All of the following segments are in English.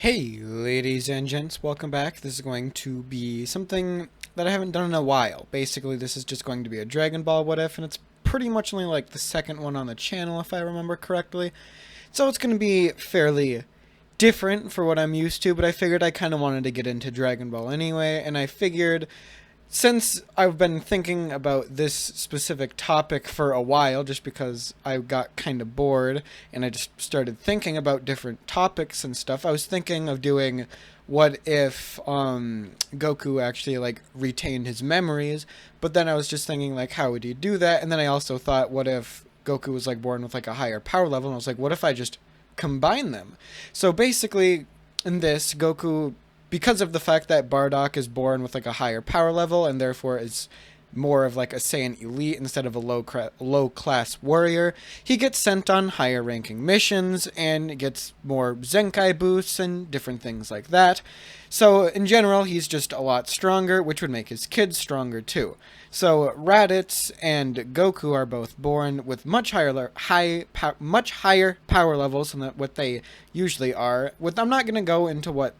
Hey, ladies and gents, welcome back. This is going to be something that I haven't done in a while. Basically, this is just going to be a Dragon Ball What If, and it's pretty much only like the second one on the channel, if I remember correctly. So it's going to be fairly different for what I'm used to, but I figured I kind of wanted to get into Dragon Ball anyway, and I figured since I've been thinking about this specific topic for a while, just because I got kind of bored and I just started thinking about different topics and stuff, I was thinking of doing what if Goku actually like retained his memories, but then I was just thinking like how would he do that? And then I also thought what if Goku was like born with like a higher power level, and I was like what if I just combine them? So basically in this Goku, because of the fact that Bardock is born with like a higher power level and therefore is more of like a Saiyan elite instead of a low class warrior, he gets sent on higher ranking missions and gets more Zenkai boosts and different things like that. So in general, he's just a lot stronger, which would make his kids stronger too. So Raditz and Goku are both born with much higher power levels than what they usually are. I'm not going to go into what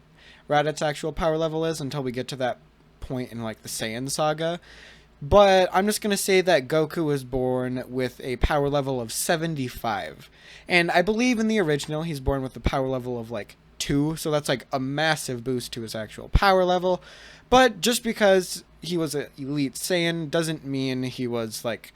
Raditz's actual power level is until we get to that point in like the Saiyan saga. But I'm just going to say that Goku was born with a power level of 75. And I believe in the original he's born with a power level of like 2, so that's like a massive boost to his actual power level. But just because he was an elite Saiyan doesn't mean he was like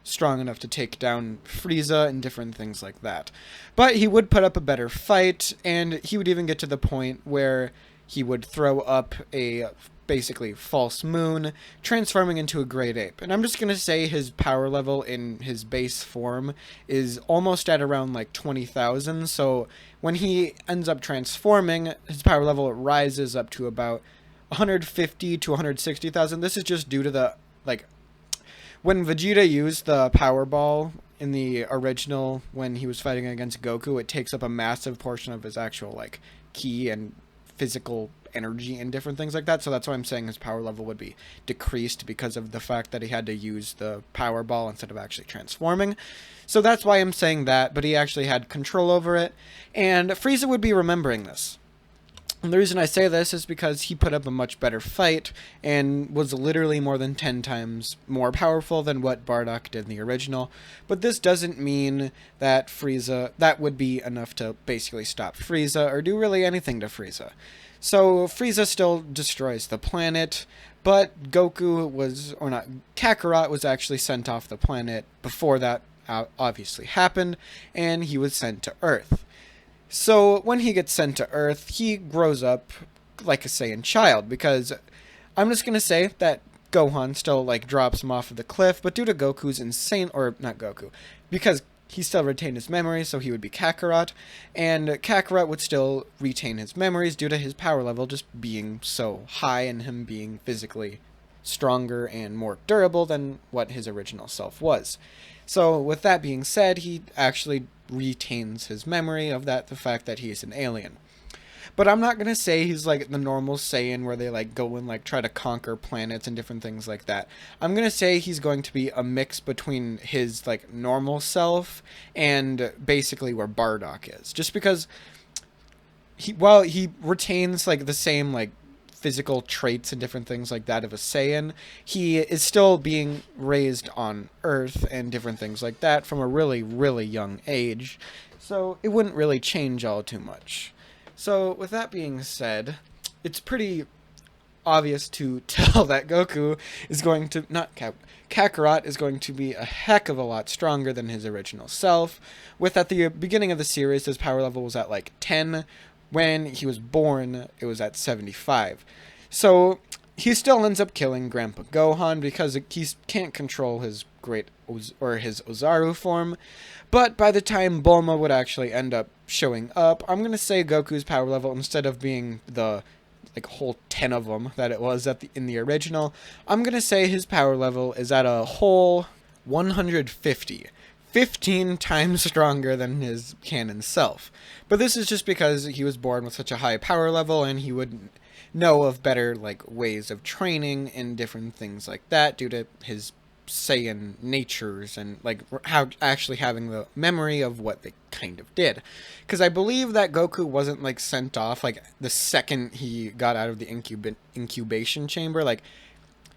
strong enough to take down Frieza and different things like that. But he would put up a better fight, and he would even get to the point where he would throw up a basically false moon, transforming into a great ape. And I'm just going to say his power level in his base form is almost at around like 20,000. So when he ends up transforming, his power level rises up to about 150 to 160,000. This is just due to the like when Vegeta used the Power Ball in the original when he was fighting against Goku, it takes up a massive portion of his actual like ki and physical energy and different things like that. So that's why I'm saying his power level would be decreased because of the fact that he had to use the Power Ball instead of actually transforming. So that's why I'm saying that, but he actually had control over it, and Frieza would be remembering this. And the reason I say this is because he put up a much better fight and was literally more than 10 times more powerful than what Bardock did in the original. But this doesn't mean that that would be enough to basically stop Frieza or do really anything to Frieza. So Frieza still destroys the planet, but Kakarot was actually sent off the planet before that obviously happened, and he was sent to Earth. So when he gets sent to Earth, he grows up like a Saiyan child, because I'm just going to say that Gohan still like drops him off of the cliff, but due to Goku's insane, or not Goku, because he still retained his memories, so he would be Kakarot, and Kakarot would still retain his memories due to his power level just being so high and him being physically stronger and more durable than what his original self was. So with that being said, he actually retains his memory of the fact that he's an alien. But I'm not going to say he's like the normal Saiyan where they like go and like try to conquer planets and different things like that. I'm going to say he's going to be a mix between his like normal self and basically where Bardock is. Just because while he retains like the same like physical traits and different things like that of a Saiyan, he is still being raised on Earth and different things like that from a really, really young age. So it wouldn't really change all too much. So with that being said, it's pretty obvious to tell that Goku is going to, Kakarot is going to be a heck of a lot stronger than his original self. With at the beginning of the series, his power level was at like 10. When he was born, it was at 75. So he still ends up killing Grandpa Gohan because he can't control his his Ozaru form. But by the time Bulma would actually end up showing up, I'm going to say Goku's power level, instead of being the like whole 10 of them that it was in the original, I'm going to say his power level is at a whole 150. 15 times stronger than his canon self. But this is just because he was born with such a high power level, and he would know of better like ways of training and different things like that due to his Saiyan natures and like how actually having the memory of what they kind of did. Because I believe that Goku wasn't like sent off like the second he got out of the incubation chamber. Like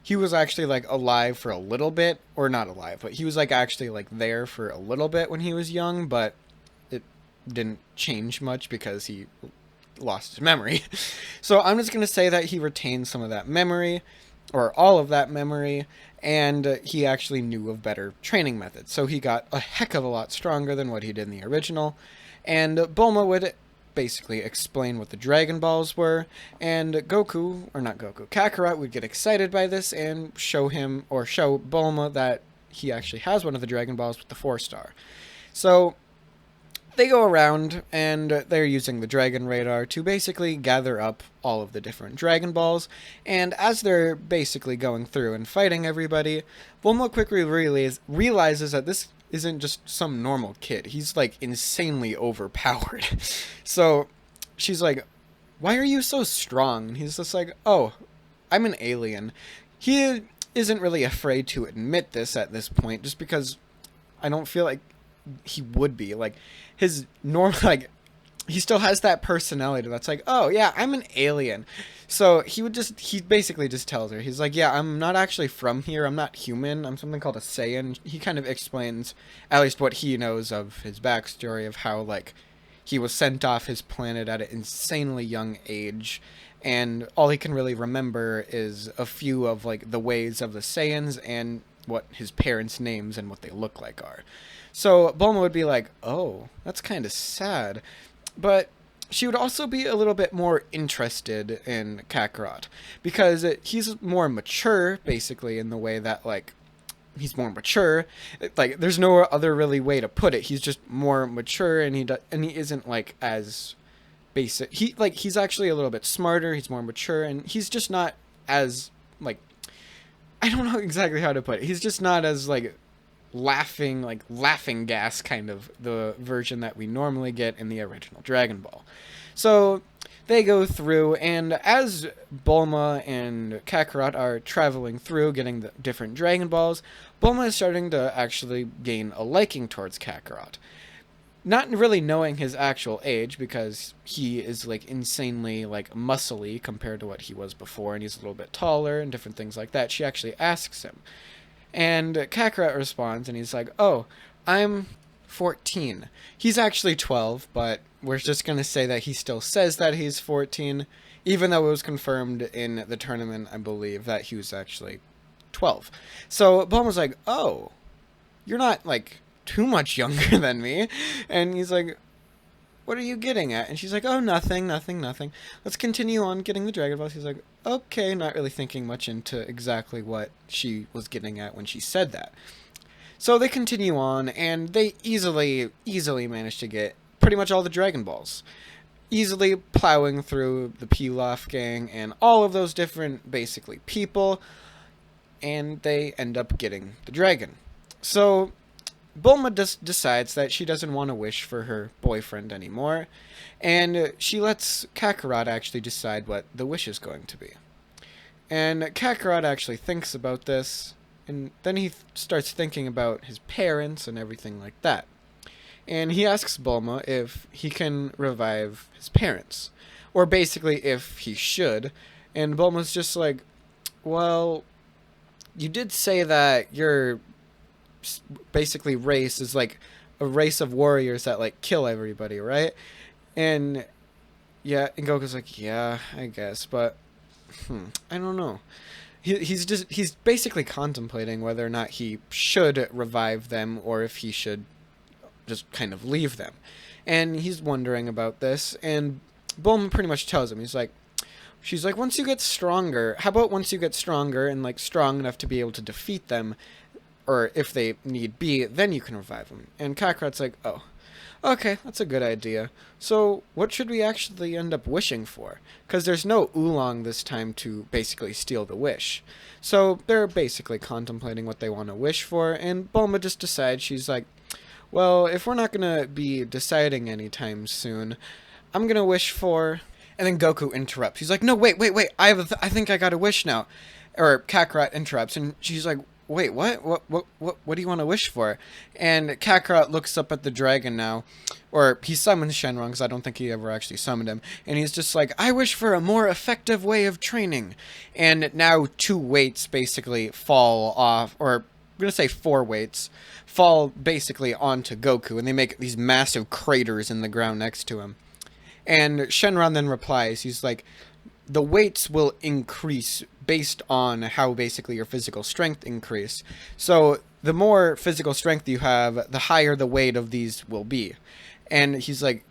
he was actually like alive for a little bit, or not alive, but he was like actually like there for a little bit when he was young, but it didn't change much because he lost his memory. So I'm just going to say that he retained some of that memory, or all of that memory, and he actually knew of better training methods. So he got a heck of a lot stronger than what he did in the original, and Bulma would basically explain what the Dragon Balls were, and Goku, or not Goku, Kakarot would get excited by this and show him, or show Bulma that he actually has one of the Dragon Balls with the 4-star. So they go around and they're using the Dragon Radar to basically gather up all of the different Dragon Balls, and as they're basically going through and fighting everybody, Bulma quickly realizes that this isn't just some normal kid. He's like insanely overpowered. So she's like, "Why are you so strong?" And he's just like, "Oh, I'm an alien." He isn't really afraid to admit this at this point, just because I don't feel like he would be. Like his normal, like he still has that personality that's like, "Oh yeah, I'm an alien." So he basically just tells her, he's like, "Yeah, I'm not actually from here. I'm not human. I'm something called a Saiyan." He kind of explains at least what he knows of his backstory, of how like he was sent off his planet at an insanely young age, and all he can really remember is a few of like the ways of the Saiyans and what his parents' names and what they look like are. So Bulma would be like, "Oh, that's kind of sad." But she would also be a little bit more interested in Kakarot, because he's more mature, basically, in the way that, like, he's more mature. Like, there's no other really way to put it. He's just more mature, and he isn't, like, as basic. He's actually a little bit smarter, he's more mature, and he's just not as, like, I don't know exactly how to put it. He's just not as, like, laughing gas kind of the version that we normally get in the original Dragon Ball. So they go through, and as Bulma and Kakarot are traveling through getting the different Dragon Balls, Bulma is starting to actually gain a liking towards Kakarot. Not really knowing his actual age, because he is like insanely like muscly compared to what he was before, and he's a little bit taller and different things like that. She actually asks him, and Kakarot responds, and he's like, "Oh, I'm 14. He's actually 12, but we're just going to say that he still says that he's 14, even though it was confirmed in the tournament, I believe, that he was actually 12. So Bulma's like, "Oh, you're not, like, too much younger than me." And he's like, "What are you getting at?" And she's like, "Oh, nothing. Let's continue on getting the Dragon Balls." He's like, "Okay," not really thinking much into exactly what she was getting at when she said that. So they continue on, and they easily manage to get pretty much all the Dragon Balls. Easily plowing through the Pilaf gang and all of those different, basically, people, and they end up getting the dragon. So Bulma decides that she doesn't want to wish for her boyfriend anymore, and she lets Kakarot actually decide what the wish is going to be. And Kakarot actually thinks about this, and then he starts thinking about his parents and everything like that. And he asks Bulma if he can revive his parents, or basically if he should, and Bulma's just like, "Well, you did say that your basically race is like a race of warriors that like kill everybody, right?" And yeah, and Goku's like, "Yeah, I guess, but I don't know." He's basically contemplating whether or not he should revive them, or if he should just kind of leave them. And he's wondering about this, and Bulma pretty much tells him, she's like, "Once you get stronger, how about once you get stronger and like strong enough to be able to defeat them, or if they need be, then you can revive them." And Kakarot's like, "Oh, okay, that's a good idea. So what should we actually end up wishing for? Because there's no oolong this time to basically steal the wish." So they're basically contemplating what they want to wish for, and Bulma just decides, she's like, "Well, if we're not going to be deciding anytime soon, I'm going to wish for..." And then Goku interrupts. He's like, "No, wait. I think I got a wish now." Or Kakarot interrupts, and she's like, wait, what do you want to wish for? And Kakarot looks up at the dragon now, or he summons Shenron, because I don't think he ever actually summoned him, and he's just like, I wish for a more effective way of training. And now 2 weights basically fall off, or I'm gonna say 4 weights, fall basically onto Goku, and they make these massive craters in the ground next to him. And Shenron then replies, he's like, the weights will increase based on how basically your physical strength increase. So the more physical strength you have, the higher the weight of these will be. And he's like,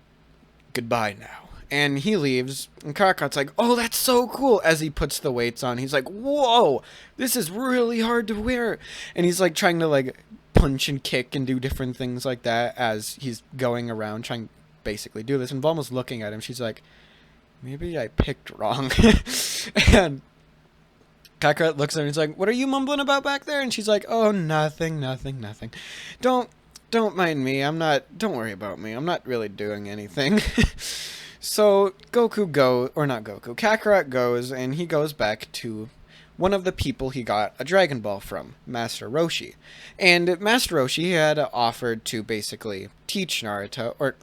goodbye now. And he leaves, and Kakarot's like, oh, that's so cool. As he puts the weights on, he's like, whoa, this is really hard to wear. And he's like trying to like punch and kick and do different things like that as he's going around trying to basically do this. And Bulma's looking at him. She's like, maybe I picked wrong. And Kakarot looks at her and he's like, what are you mumbling about back there? And she's like, oh, nothing. Don't mind me. Don't worry about me. I'm not really doing anything. So Kakarot goes, and he goes back to one of the people he got a Dragon Ball from, Master Roshi. And Master Roshi had offered to basically teach Naruto, or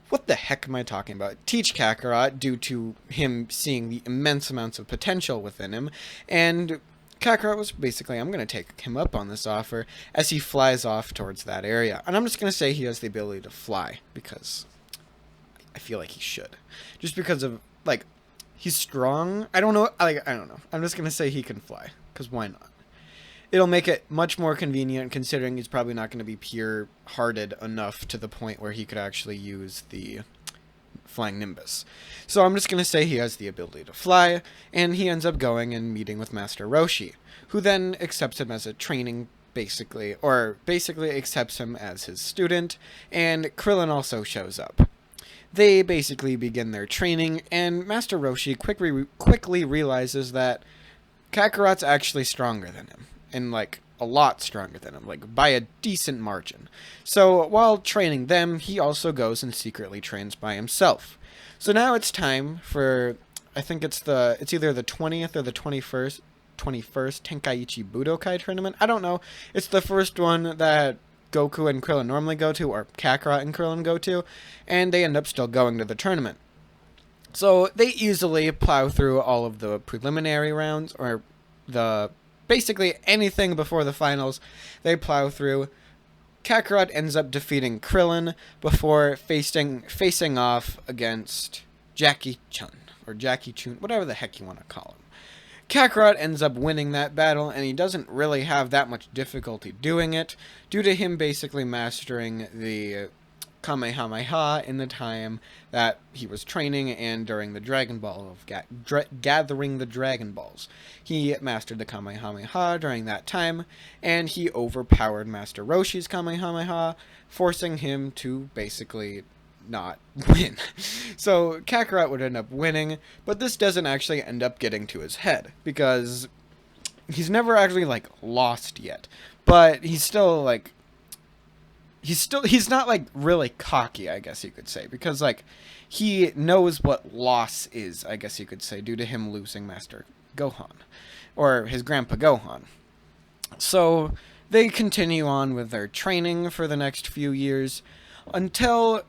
what the heck am I talking about? Teach Kakarot due to him seeing the immense amounts of potential within him. And Kakarot was basically, I'm going to take him up on this offer as he flies off towards that area. And I'm just going to say he has the ability to fly because I feel like he should. Just because of, like, he's strong. I don't know. I don't know. I'm just going to say he can fly because why not? It'll make it much more convenient considering he's probably not going to be pure-hearted enough to the point where he could actually use the Flying Nimbus. So I'm just going to say he has the ability to fly, and he ends up going and meeting with Master Roshi, who then accepts him as a training, basically accepts him as his student, and Krillin also shows up. They basically begin their training, and Master Roshi quickly realizes that Kakarot's actually stronger than him. And, like, a lot stronger than him, like, by a decent margin. So, while training them, he also goes and secretly trains by himself. So now it's time for, I think it's either the 20th or the 21st Tenkaichi Budokai tournament. I don't know. It's the first one that Goku and Krillin normally go to, or Kakarot and Krillin go to, and they end up still going to the tournament. So, they easily plow through all of the preliminary rounds, or basically anything before the finals, they plow through. Kakarot ends up defeating Krillin before facing off against Jackie Chun, or Jackie Chun, whatever the heck you want to call him. Kakarot ends up winning that battle, and he doesn't really have that much difficulty doing it, due to him basically mastering the Kamehameha in the time that he was training and during the Dragon Ball of gathering the Dragon Balls. He mastered the Kamehameha during that time, and he overpowered Master Roshi's Kamehameha, forcing him to basically not win. So Kakarot would end up winning, but this doesn't actually end up getting to his head, because he's never actually, like, lost yet. But he's still, like, he's not, like, really cocky, I guess you could say, because, like, he knows what loss is, I guess you could say, due to him losing Master Gohan, or his grandpa Gohan. So they continue on with their training for the next few years, until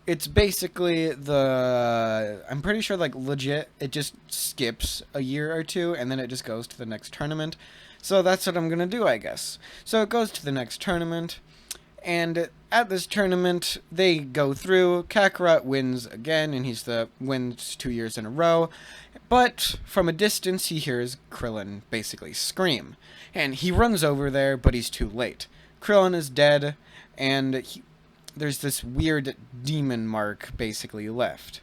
it's basically I'm pretty sure, like, legit, it just skips a year or two, and then it just goes to the next tournament. So that's what I'm gonna do, I guess. So it goes to the next tournament, and at this tournament, they go through. Kakarot wins again, and wins 2 years in a row. But from a distance, he hears Krillin basically scream. And he runs over there, but he's too late. Krillin is dead, and there's this weird demon mark basically left.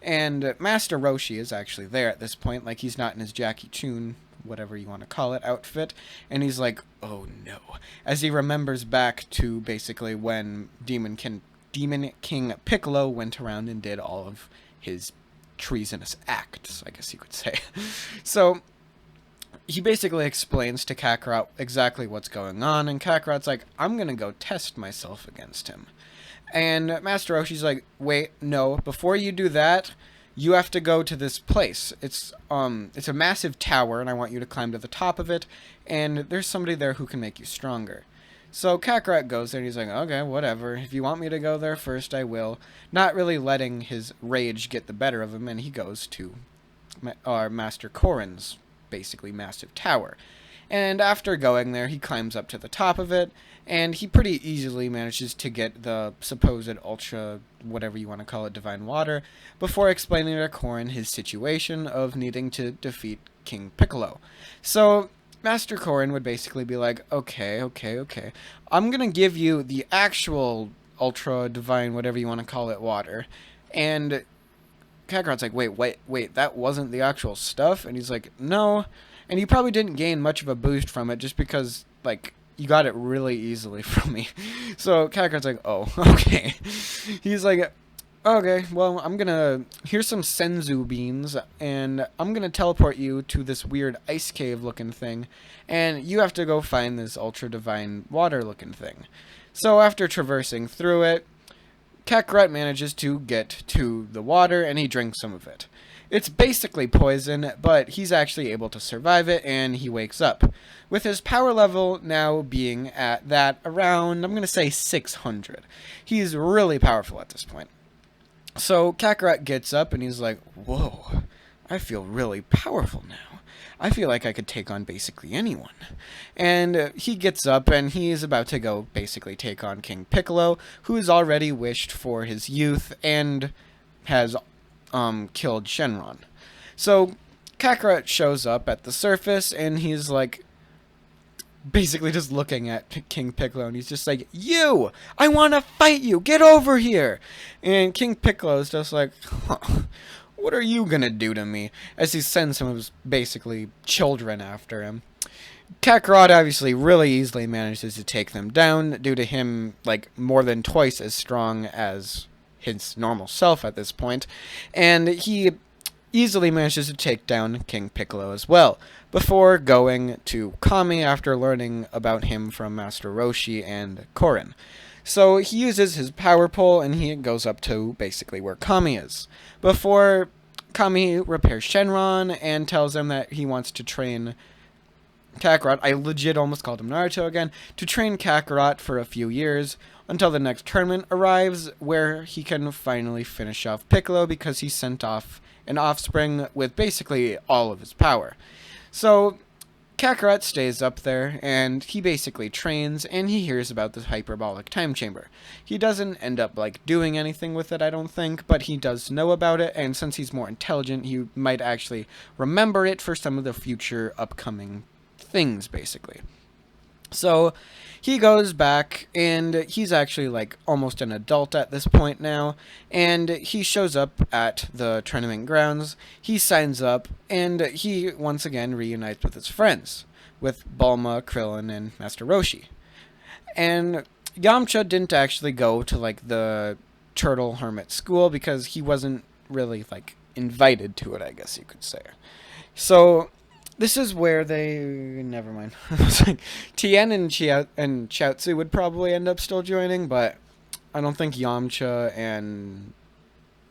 And Master Roshi is actually there at this point, like he's not in his Jackie Chun, whatever you want to call it, outfit, and he's like, oh no, as he remembers back to basically when Demon King Piccolo went around and did all of his treasonous acts, I guess you could say. So he basically explains to Kakarot exactly what's going on, and Kakarot's like, I'm gonna go test myself against him. And Master Roshi's like, wait, no, before you do that, you have to go to this place. It's a massive tower, and I want you to climb to the top of it, and there's somebody there who can make you stronger. So Kakarot goes there, and he's like, okay, whatever. If you want me to go there first, I will. Not really letting his rage get the better of him, and he goes to Master Korin's, basically, massive tower. And after going there, he climbs up to the top of it, and he pretty easily manages to get the supposed ultra, whatever you want to call it, divine water, before explaining to Korin his situation of needing to defeat King Piccolo. So Master Korin would basically be like, okay, I'm gonna give you the actual ultra divine, whatever you want to call it, water. And Kakarot's like, wait, that wasn't the actual stuff? And he's like, no. And you probably didn't gain much of a boost from it just because, like, you got it really easily from me. So Kakarot's like, oh, okay. He's like, okay, well, here's some senzu beans, and I'm gonna teleport you to this weird ice cave looking thing, and you have to go find this ultra divine water looking thing. So after traversing through it, Kakarot manages to get to the water, and he drinks some of it. It's basically poison, but he's actually able to survive it, and he wakes up. With his power level now being at that around, I'm going to say 600. He's really powerful at this point. So Kakarot gets up, and he's like, whoa, I feel really powerful now. I feel like I could take on basically anyone. And he gets up, and he's about to go basically take on King Piccolo, who's already wished for his youth and has killed Shenron. So Kakarot shows up at the surface, and he's like basically just looking at King Piccolo, and he's just like, you! I want to fight you! Get over here! And King Piccolo's just like, huh, what are you gonna do to me? As he sends some of his basically children after him. Kakarot obviously really easily manages to take them down due to him like more than twice as strong as his normal self at this point, and he easily manages to take down King Piccolo as well, before going to Kami after learning about him from Master Roshi and Korin. So he uses his power pole, and he goes up to basically where Kami is, before Kami repairs Shenron and tells him that he wants to train Kakarot. I legit almost called him Naruto again. To train Kakarot for a few years, until the next tournament arrives, where he can finally finish off Piccolo because he sent off an offspring with basically all of his power. So Kakarot stays up there, and he basically trains, and he hears about this hyperbolic time chamber. He doesn't end up like doing anything with it, I don't think, but he does know about it, and since he's more intelligent, he might actually remember it for some of the future upcoming things, basically. So he goes back, and he's actually like almost an adult at this point now, and he shows up at the tournament grounds. He signs up, and he once again reunites with his friends, with Bulma, Krillin, and Master Roshi. And Yamcha didn't actually go to like the Turtle Hermit School because he wasn't really like invited to it, I guess you could say. So this is where they... Never mind. Like, Tien and Chiaotzu would probably end up still joining, but I don't think Yamcha and...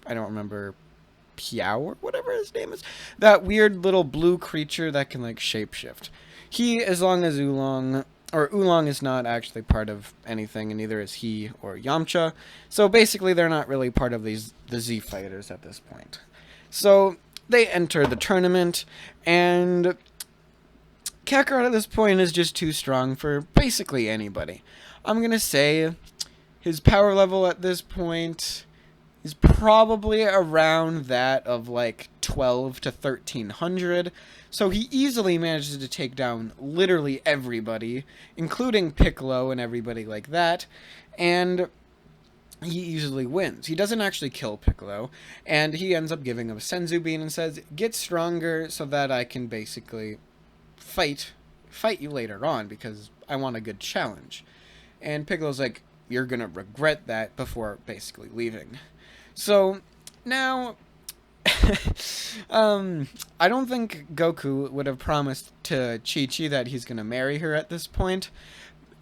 I don't remember... Piao or whatever his name is. That weird little blue creature that can, like, shapeshift. He, as long as Oolong... Or Oolong is not actually part of anything, and neither is he or Yamcha. So basically, they're not really part of the Z Fighters at this point. So they enter the tournament, and Kakarot at this point is just too strong for basically anybody. I'm going to say his power level at this point is probably around that of like 12 to 1300. So he easily manages to take down literally everybody, including Piccolo and everybody like that. And he easily wins. He doesn't actually kill Piccolo, and he ends up giving him a Senzu Bean and says, get stronger so that I can basically fight you later on because I want a good challenge. And Piccolo's like, you're gonna regret that, before basically leaving. So now I don't think Goku would have promised to Chi-Chi that he's gonna marry her at this point.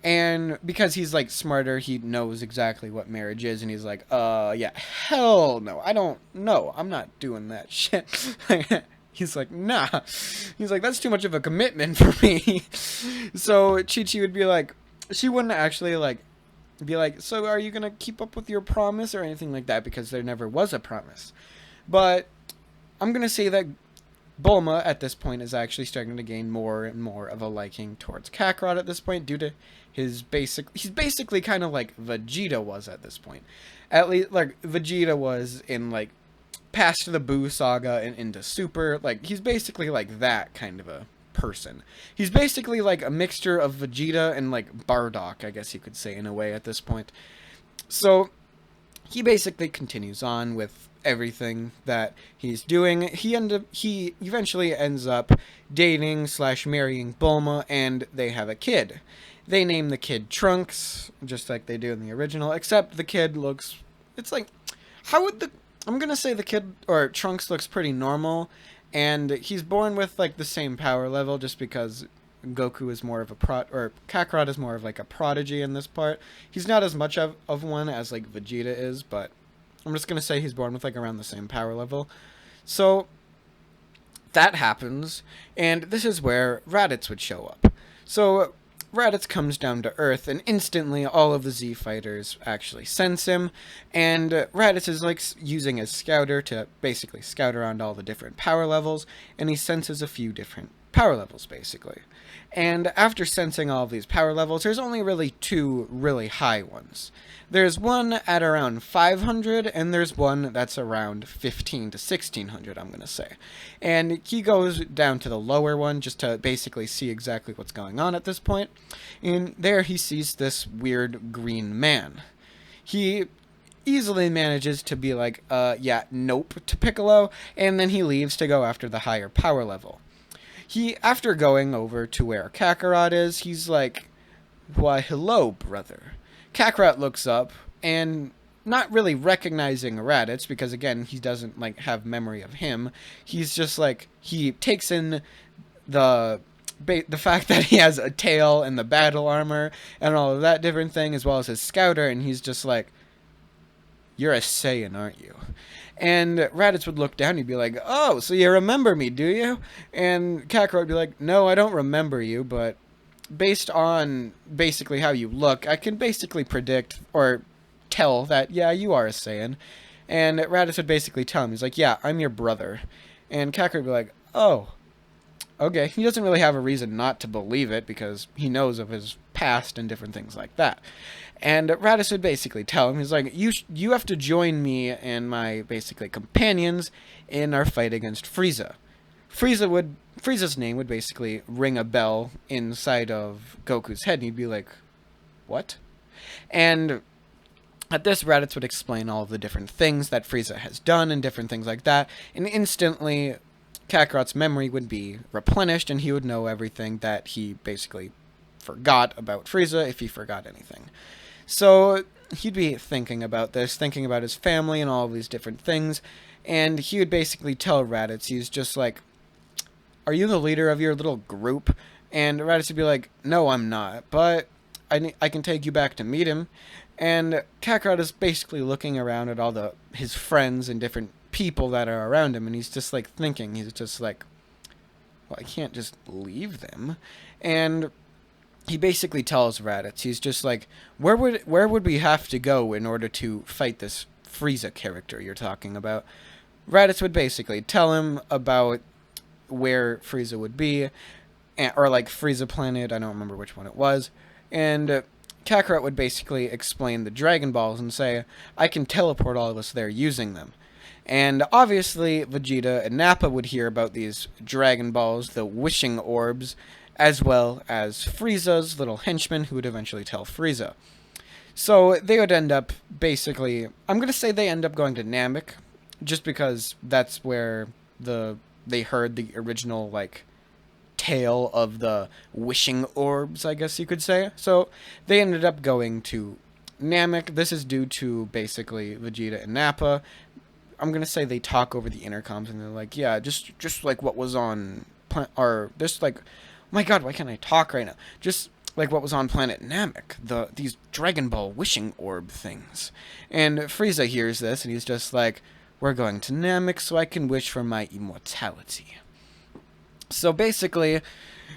And because he's like smarter, he knows exactly what marriage is, and he's like, yeah, hell no, I don't know, I'm not doing that shit. He's like, nah. He's like, that's too much of a commitment for me. So Chi-Chi would be like, she wouldn't actually like be like, so are you gonna keep up with your promise or anything like that, because there never was a promise. But I'm gonna say that Bulma at this point is actually starting to gain more and more of a liking towards Kakarot at this point, due to he's basically kind of like Vegeta was at this point. At least like Vegeta was in like past the Buu saga and into Super. Like he's basically like that kind of a person. He's basically like a mixture of Vegeta and like Bardock, I guess you could say, in a way at this point. So he basically continues on with everything that he's doing. He eventually ends up dating / marrying Bulma, and they have a kid. They name the kid Trunks, just like they do in the original, except the kid looks, it's like, how would the, I'm gonna say the kid, or Trunks, looks pretty normal, and he's born with like the same power level, just because Goku is more of a or Kakarot is more of like a prodigy in this part. He's not as much of one as like Vegeta is, but I'm just gonna say he's born with like around the same power level. So that happens, and this is where Raditz would show up. So Raditz comes down to Earth, and instantly all of the Z fighters actually sense him, and Raditz is like using his scouter to basically scout around all the different power levels, and he senses a few different power levels basically. And after sensing all of these power levels, there's only really 2 really high ones. There's one at around 500, and there's one that's around 15 to 1600, I'm going to say. And he goes down to the lower one just to basically see exactly what's going on at this point. And there he sees this weird green man. He easily manages to be like, yeah, nope, to Piccolo, and then he leaves to go after the higher power level. After going over to where Kakarot is, he's like, why, hello, brother. Kakarot looks up, and not really recognizing Raditz, because again, he doesn't like have memory of him. He's just like, he takes in the fact that he has a tail and the battle armor and all of that different thing, as well as his scouter, and he's just like, you're a Saiyan, aren't you? And Raditz would look down and he'd be like, oh, so you remember me, do you? And Kakarot would be like, no, I don't remember you, but based on basically how you look, I can basically predict or tell that, yeah, you are a Saiyan. And Raditz would basically tell him, he's like, yeah, I'm your brother. And Kakarot would be like, oh, okay. He doesn't really have a reason not to believe it, because he knows of his past and different things like that. And Raditz would basically tell him, he's like, you have to join me and my basically companions in our fight against Frieza. Frieza's name would basically ring a bell inside of Goku's head, and he'd be like, what? And at this, Raditz would explain all of the different things that Frieza has done and different things like that, and instantly Kakarot's memory would be replenished, and he would know everything that he basically forgot about Frieza, if he forgot anything. So he'd be thinking about this, thinking about his family and all of these different things, and he would basically tell Raditz, he's just like, are you the leader of your little group? And Raditz would be like, no, I'm not, but I can take you back to meet him. And Kakarot is basically looking around at his friends and different people that are around him, and he's just like thinking, he's just like, well, I can't just leave them. And he basically tells Raditz, he's just like, where would we have to go in order to fight this Frieza character you're talking about? Raditz would basically tell him about where Frieza would be, or like Frieza Planet, I don't remember which one it was, and Kakarot would basically explain the Dragon Balls and say, I can teleport all of us there using them. And obviously Vegeta and Nappa would hear about these Dragon Balls, the wishing orbs, as well as Frieza's little henchman, who would eventually tell Frieza. So they would end up basically, I'm going to say they end up going to Namek, just because that's where they heard the original, like, tale of the wishing orbs, I guess you could say. So they ended up going to Namek. This is due to basically Vegeta and Nappa. I'm going to say they talk over the intercoms, and they're like, yeah, just like what was on, or just like, oh my god, why can't I talk right now? Just like what was on planet Namek, these Dragon Ball wishing orb things. And Frieza hears this, and he's just like, we're going to Namek so I can wish for my immortality. So basically,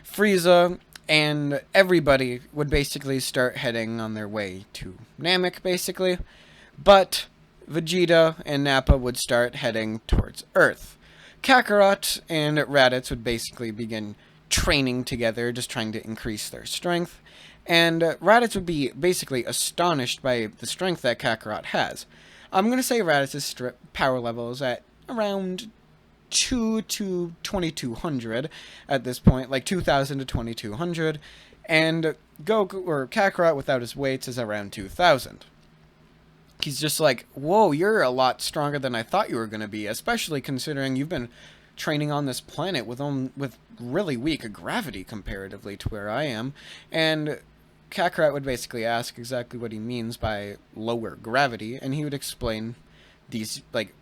Frieza and everybody would basically start heading on their way to Namek, basically. But Vegeta and Nappa would start heading towards Earth. Kakarot and Raditz would basically begin training together, just trying to increase their strength. And Raditz would be basically astonished by the strength that Kakarot has. I'm going to say Raditz's power level is at around 2 to 2200 at this point, like 2000 to 2200. And Goku, or Kakarot without his weights, is around 2000. He's just like, whoa, you're a lot stronger than I thought you were going to be, especially considering you've been training on this planet with really weak gravity comparatively to where I am. And Kakarot would basically ask exactly what he means by lower gravity, and he would explain these, like,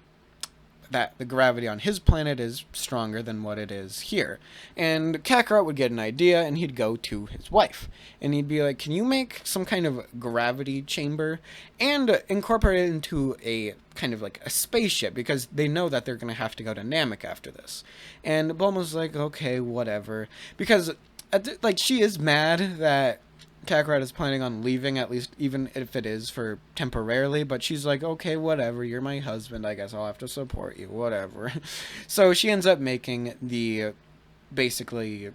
that the gravity on his planet is stronger than what it is here. And Kakarot would get an idea, and he'd go to his wife. And he'd be like, can you make some kind of gravity chamber and incorporate it into a kind of like a spaceship? Because they know that they're going to have to go to Namek after this. And Bulma's like, okay, whatever. Because, like, she is mad that Kakarot is planning on leaving, at least even if it is for temporarily, but she's like, okay, whatever, you're my husband, I guess I'll have to support you, whatever. So she ends up making the, basically,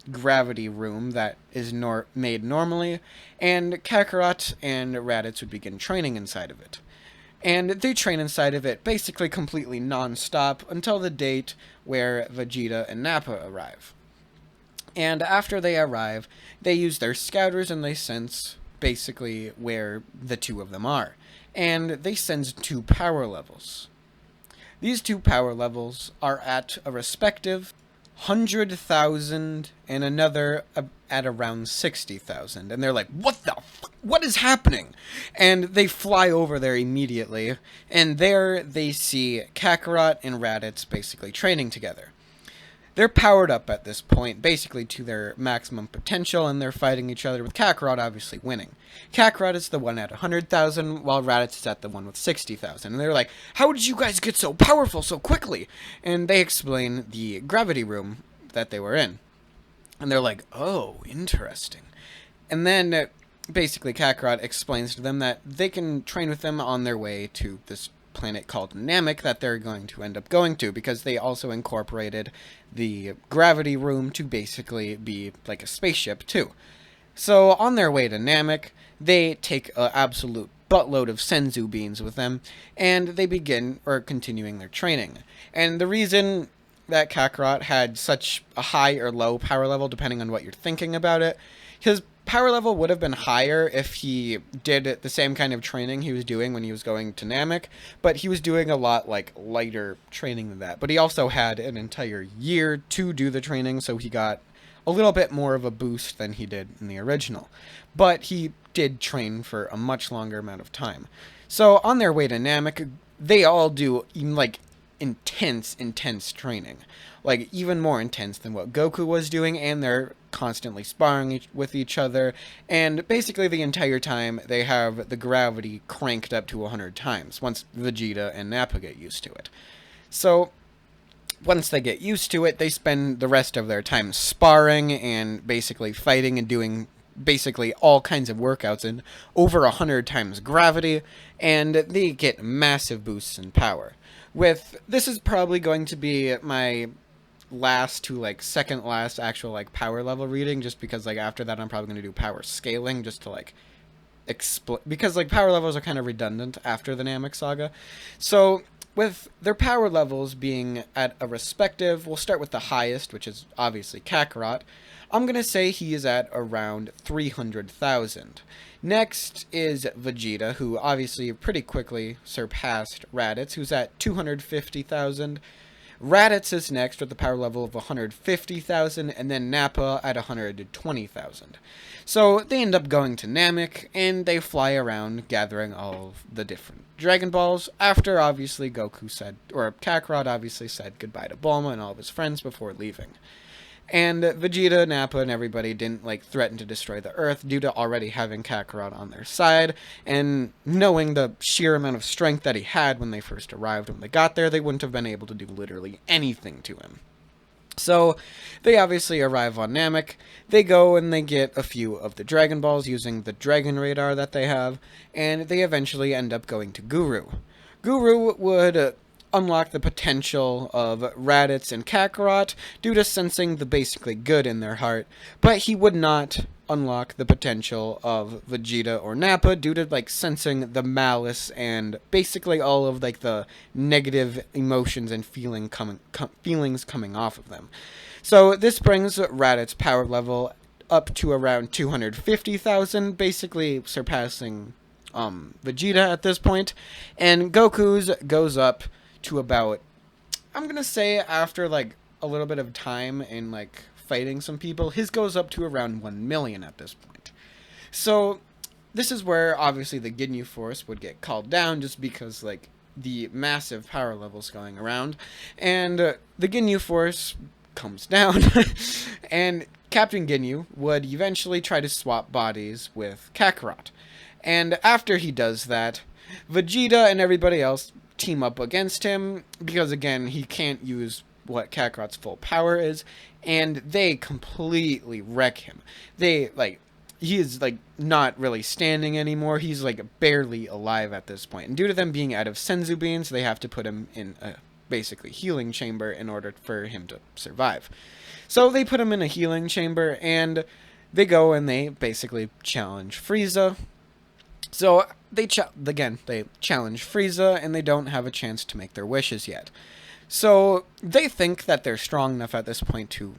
gravity room that is made normally, and Kakarot and Raditz would begin training inside of it. And they train inside of it basically completely non-stop until the date where Vegeta and Nappa arrive. And after they arrive, they use their scouters and they sense basically where the two of them are. And they sense 2 power levels. These 2 power levels are at a respective 100,000 and another at around 60,000. And they're like, what the fuck? What is happening? And they fly over there immediately. And there they see Kakarot and Raditz basically training together. They're powered up at this point, basically to their maximum potential, and they're fighting each other, with Kakarot obviously winning. Kakarot is the one at 100,000, while Raditz is at the one with 60,000. And they're like, how did you guys get so powerful so quickly? And they explain the gravity room that they were in. And they're like, oh, interesting. And then, basically, Kakarot explains to them that they can train with them on their way to this planet called Namek that they're going to end up going to, because they also incorporated the gravity room to basically be like a spaceship too. So on their way to Namek, they take an absolute buttload of senzu beans with them, and they begin continuing their training. And the reason that Kakarot had such a high or low power level, depending on what you're thinking about it, his power level would have been higher if he did the same kind of training he was doing when he was going to Namek, but he was doing a lot like lighter training than that. But he also had an entire year to do the training, so he got a little bit more of a boost than he did in the original. But he did train for a much longer amount of time. So on their way to Namek, they all do like intense training. Like even more intense than what Goku was doing, and they're constantly sparring with each other, and basically the entire time they have the gravity cranked up to 100 times once Vegeta and Nappa get used to it. So once they get used to it, they spend the rest of their time sparring and basically fighting and doing basically all kinds of workouts in over 100 times gravity, and they get massive boosts in power. This is probably going to be my last to like second last actual like power level reading, just because like after that I'm probably going to do power scaling just to like because like power levels are kind of redundant after the Namek saga. So with their power levels being at a respective, we'll start with the highest, which is obviously Kakarot. I'm going to say he is at around 300,000. Next is Vegeta, who obviously pretty quickly surpassed Raditz, who's at 250,000. Raditz is next with the power level of 150,000, and then Nappa at 120,000. So they end up going to Namek, and they fly around gathering all of the different Dragon Balls, after obviously Kakarot obviously said goodbye to Bulma and all of his friends before leaving. And Vegeta, Nappa, and everybody didn't like threaten to destroy the Earth due to already having Kakarot on their side, and knowing the sheer amount of strength that he had when they first arrived. When they got there, they wouldn't have been able to do literally anything to him. So, they obviously arrive on Namek. They go and they get a few of the Dragon Balls using the Dragon Radar that they have, and they eventually end up going to Guru. Guru would unlock the potential of Raditz and Kakarot due to sensing the basically good in their heart, but he would not unlock the potential of Vegeta or Nappa due to like sensing the malice and basically all of like the negative emotions and feelings coming off of them. So this brings Raditz's power level up to around 250,000, basically surpassing Vegeta at this point, and Goku's goes up to about, I'm gonna say after like a little bit of time in like fighting some people, his goes up to around 1 million at this point. So this is where obviously the Ginyu Force would get called down just because like the massive power levels going around, and the Ginyu Force comes down and Captain Ginyu would eventually try to swap bodies with Kakarot. And after he does that, Vegeta and everybody else team up against him because again he can't use what Kakarot's full power is, and they completely wreck him. He is like not really standing anymore. He's like barely alive at this point, and due to them being out of senzu beans, they have to put him in a basically healing chamber in order for him to survive. So they put him in a healing chamber, and they go and they basically challenge Frieza. So they challenge Frieza, and they don't have a chance to make their wishes yet. So they think that they're strong enough at this point to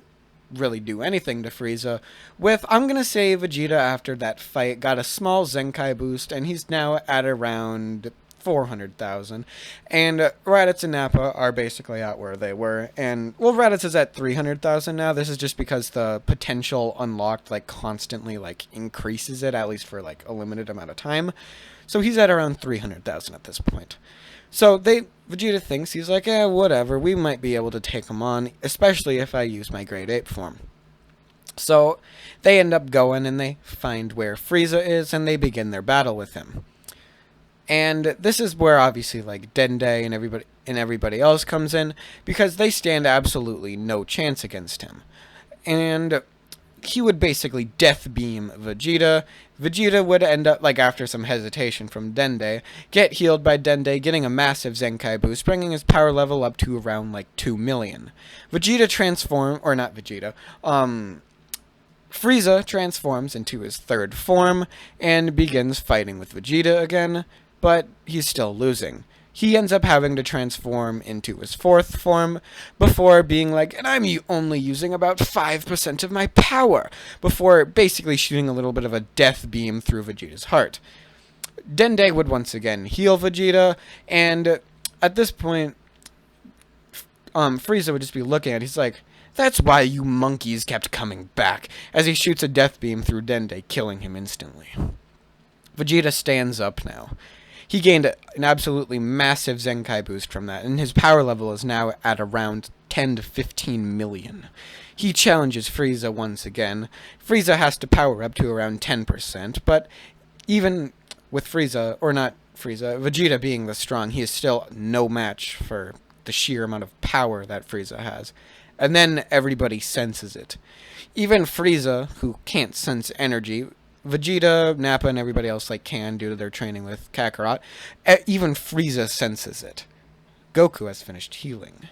really do anything to Frieza. I'm gonna say Vegeta after that fight got a small Zenkai boost, and he's now at around 400,000. And Raditz and Nappa are basically at where they were. And, well, Raditz is at 300,000 now. This is just because the potential unlocked, like, constantly, like, increases it, at least for, like, a limited amount of time. So he's at around 300,000 at this point. So Vegeta thinks, he's like, whatever, we might be able to take him on, especially if I use my Grade 8 form. So they end up going and they find where Frieza is, and they begin their battle with him. And this is where obviously like Dende and everybody else comes in, because they stand absolutely no chance against him. And he would basically death beam Vegeta. Vegeta would end up, like after some hesitation from Dende, get healed by Dende, getting a massive Zenkai boost, bringing his power level up to around like 2 million. Frieza transforms into his third form and begins fighting with Vegeta again, but he's still losing. He ends up having to transform into his fourth form before being like, and I'm only using about 5% of my power, before basically shooting a little bit of a death beam through Vegeta's heart. Dende would once again heal Vegeta, and at this point, Frieza would just be looking at it. He's like, that's why you monkeys kept coming back, as he shoots a death beam through Dende, killing him instantly. Vegeta stands up now. He gained an absolutely massive Zenkai boost from that, and his power level is now at around 10 to 15 million. He challenges Frieza once again. Frieza has to power up to around 10%, but even with Vegeta being the strong, he is still no match for the sheer amount of power that Frieza has. And then everybody senses it. Even Frieza, who can't sense energy, Vegeta, Nappa, and everybody else can due to their training with Kakarot, even Frieza senses it. Goku has finished healing.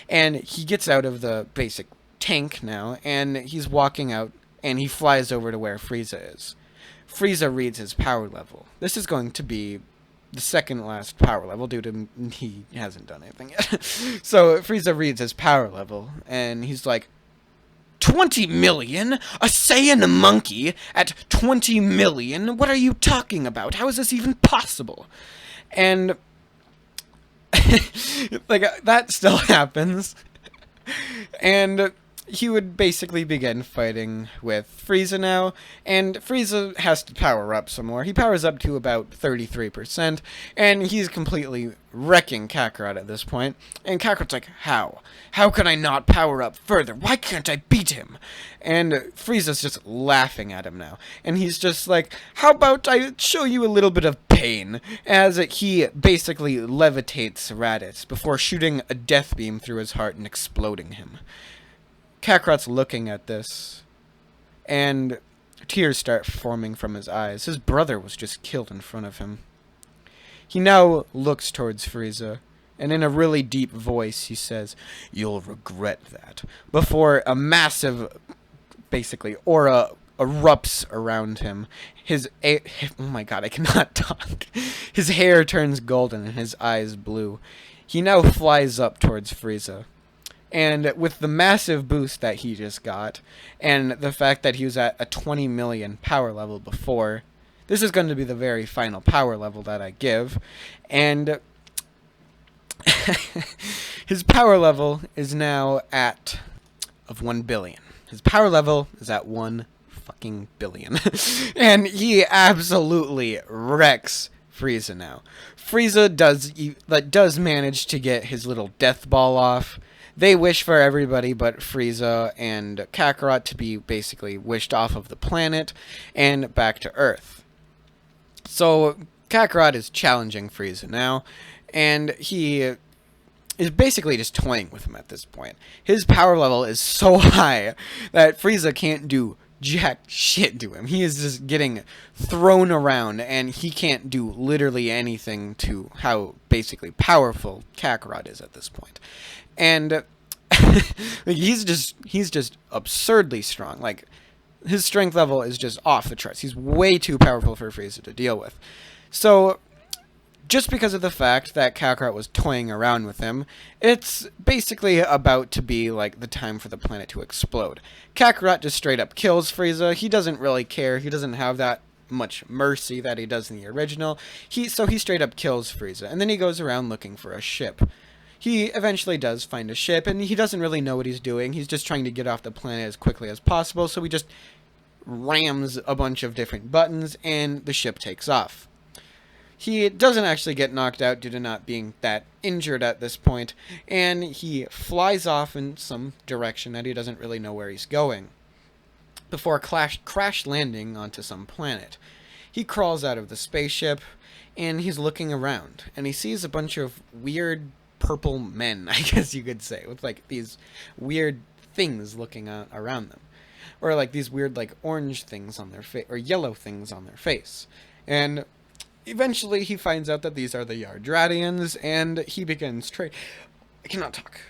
And he gets out of the basic tank now, and he's walking out, and he flies over to where Frieza is. Frieza reads his power level. This is going to be the second last power level due to he hasn't done anything yet. So Frieza reads his power level, and he's like, 20 million? A Saiyan monkey at 20 million? What are you talking about? How is this even possible? And that still happens. And he would basically begin fighting with Frieza now, and Frieza has to power up some more. He powers up to about 33%, and he's completely wrecking Kakarot at this point. And Kakarot's like, how? How can I not power up further? Why can't I beat him? And Frieza's just laughing at him now. And he's just like, how about I show you a little bit of pain? As he basically levitates Raditz before shooting a death beam through his heart and exploding him. Kakarot's looking at this, and tears start forming from his eyes. His brother was just killed in front of him. He now looks towards Frieza, and in a really deep voice he says, "You'll regret that," before a massive, basically, aura erupts around him. Oh my god, I cannot talk. His hair turns golden and his eyes blue. He now flies up towards Frieza. And with the massive boost that he just got, and the fact that he was at a 20 million power level before, this is going to be the very final power level that I give. And his power level is now at 1 billion. His power level is at 1 fucking billion. And he absolutely wrecks Frieza now. Frieza does manage to get his little death ball off. They wish for everybody but Frieza and Kakarot to be basically wished off of the planet and back to Earth. So Kakarot is challenging Frieza now, and he is basically just toying with him at this point. His power level is so high that Frieza can't do jack shit to him. He is just getting thrown around, and he can't do literally anything to how basically powerful Kakarot is at this point. And he's just absurdly strong. Like, his strength level is just off the charts. He's way too powerful for Frieza to deal with. So, just because of the fact that Kakarot was toying around with him, it's basically about to be like the time for the planet to explode. Kakarot just straight up kills Frieza. He doesn't really care. He doesn't have that much mercy that he does in the original. So he straight up kills Frieza, and then he goes around looking for a ship. He eventually does find a ship, and he doesn't really know what he's doing. He's just trying to get off the planet as quickly as possible, so he just rams a bunch of different buttons, and the ship takes off. He doesn't actually get knocked out due to not being that injured at this point, and he flies off in some direction that he doesn't really know where he's going, before crash landing onto some planet. He crawls out of the spaceship, and he's looking around, and he sees a bunch of weird purple men, I guess you could say, with like these weird things looking around them, or like these weird like orange things on their face, or yellow things on their face. And eventually he finds out that these are the Yardratians, and he begins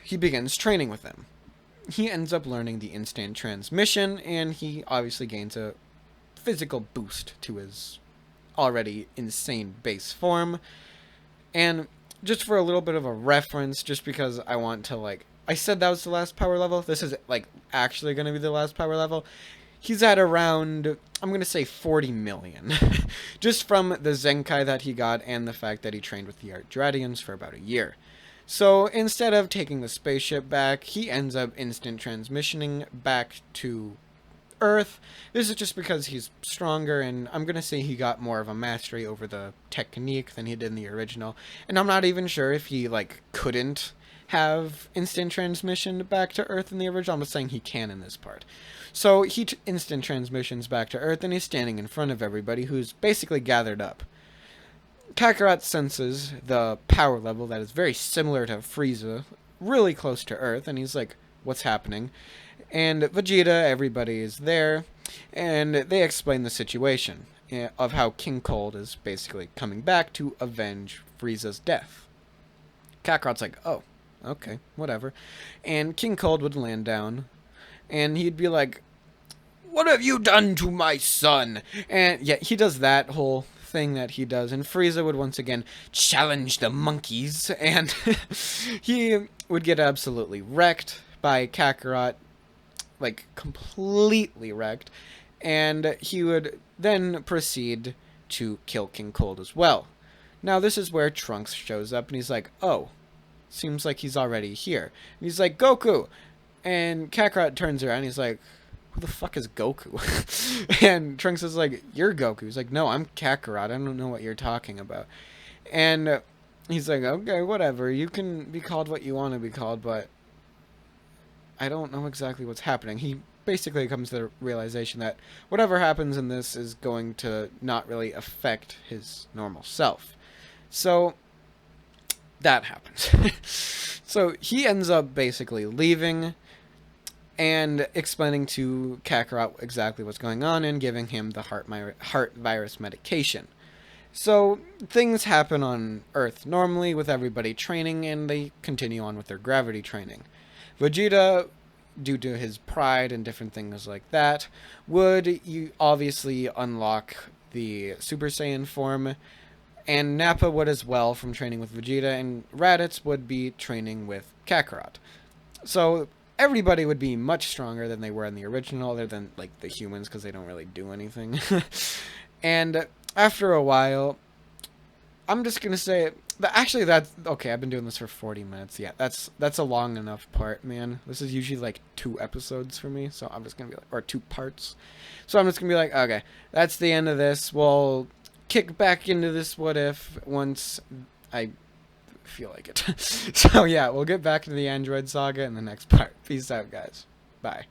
He begins training with them. He ends up learning the instant transmission, and he obviously gains a physical boost to his already insane base form. And just for a little bit of a reference, just because I want to, like, I said that was the last power level. This is, like, actually going to be the last power level. He's at around, I'm going to say 40 million. Just from the Zenkai that he got and the fact that he trained with the Yardratians for about a year. So instead of taking the spaceship back, he ends up instant transmissioning back to Earth. This is just because he's stronger, and I'm going to say he got more of a mastery over the technique than he did in the original. And I'm not even sure if he, like, couldn't have instant transmission back to Earth in the original. I'm just saying he can in this part. So he instant transmissions back to Earth, and he's standing in front of everybody who's basically gathered up. Kakarot senses the power level that is very similar to Frieza, really close to Earth, and he's like, what's happening? And Vegeta, everybody is there, and they explain the situation of how King Cold is basically coming back to avenge Frieza's death. Kakarot's like, oh, okay, whatever. And King Cold would land down, and he'd be like, what have you done to my son? And yeah, he does that whole thing that he does, and Frieza would once again challenge the monkeys, and he would get absolutely wrecked by Kakarot, like completely wrecked, and he would then proceed to kill King Cold as well. Now this is where Trunks shows up, and he's like, oh, seems like he's already here. And he's like, Goku, And Kakarot turns around, he's like, who the fuck is Goku? And Trunks is like, you're Goku. He's like, no, I'm Kakarot. I don't know what you're talking about. And he's like, okay, whatever. You can be called what you want to be called, but I don't know exactly what's happening. He basically comes to the realization that whatever happens in this is going to not really affect his normal self. So that happens. So he ends up basically leaving and explaining to Kakarot exactly what's going on and giving him the heart virus medication. So things happen on Earth normally with everybody training, and they continue on with their gravity training. Vegeta, due to his pride and different things like that, would obviously unlock the Super Saiyan form, and Nappa would as well from training with Vegeta, and Raditz would be training with Kakarot. So everybody would be much stronger than they were in the original, other than like the humans, because they don't really do anything. And after a while, I'm just gonna say, actually, that's okay. I've been doing this for 40 minutes. Yeah, that's a long enough part, man. This is usually like 2 episodes for me, so I'm just gonna be like, or 2 parts. So I'm just gonna be like, okay, that's the end of this. We'll kick back into this what if once I feel like it. So yeah, we'll get back to the Android saga in the next part. Peace out, guys. Bye.